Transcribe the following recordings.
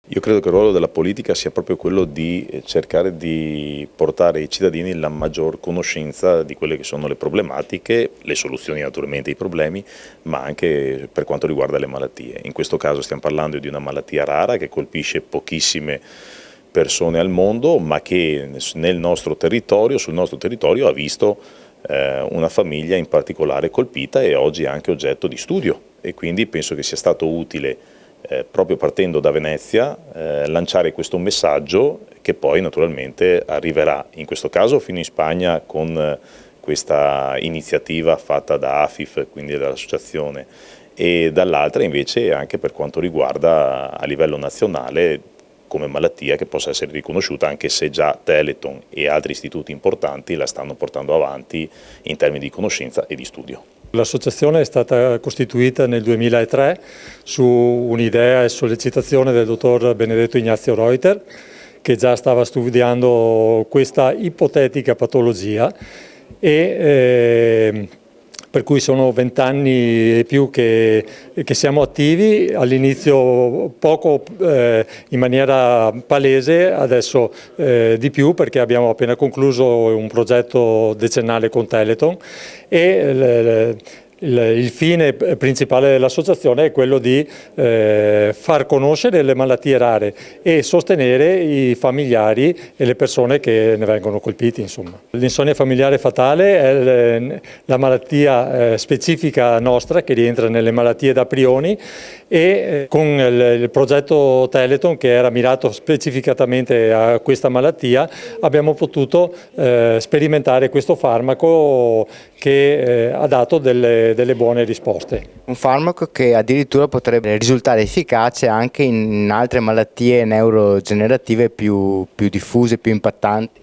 Io credo che il ruolo della politica sia proprio quello di cercare di portare ai cittadini la maggior conoscenza di quelle che sono le problematiche, le soluzioni naturalmente ai problemi, ma anche per quanto riguarda le malattie. In questo caso stiamo parlando di una malattia rara che colpisce pochissime persone al mondo, ma che sul nostro territorio ha visto una famiglia in particolare colpita e oggi è anche oggetto di studio, e quindi penso che sia stato utile proprio partendo da Venezia lanciare questo messaggio che poi naturalmente arriverà in questo caso fino in Spagna con questa iniziativa fatta da AFIF, quindi dall'associazione, e dall'altra invece anche per quanto riguarda a livello nazionale come malattia che possa essere riconosciuta, anche se già Telethon e altri istituti importanti la stanno portando avanti in termini di conoscenza e di studio. L'associazione è stata costituita nel 2003 su un'idea e sollecitazione del dottor Benedetto Ignazio Reuter, che già stava studiando questa ipotetica patologia, e per cui sono 20 anni e più che siamo attivi, all'inizio poco in maniera palese, adesso di più perché abbiamo appena concluso un progetto decennale con Telethon e il fine principale dell'associazione è quello di far conoscere le malattie rare e sostenere i familiari e le persone che ne vengono colpiti. L'insonnia familiare fatale è la malattia specifica nostra che rientra nelle malattie da prioni, e con il progetto Telethon, che era mirato specificatamente a questa malattia, abbiamo potuto sperimentare questo farmaco che ha dato delle buone risposte. Un farmaco che addirittura potrebbe risultare efficace anche in altre malattie neurodegenerative più diffuse, più impattanti.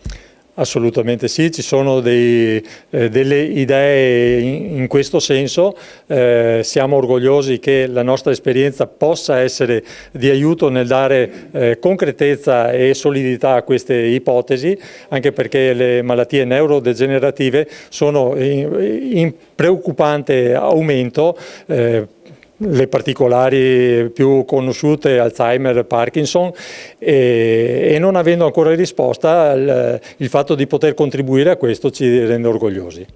Assolutamente sì, ci sono delle idee in questo senso, siamo orgogliosi che la nostra esperienza possa essere di aiuto nel dare concretezza e solidità a queste ipotesi, anche perché le malattie neurodegenerative sono in preoccupante aumento. Le particolari più conosciute, Alzheimer, Parkinson, e non avendo ancora risposta, il fatto di poter contribuire a questo ci rende orgogliosi.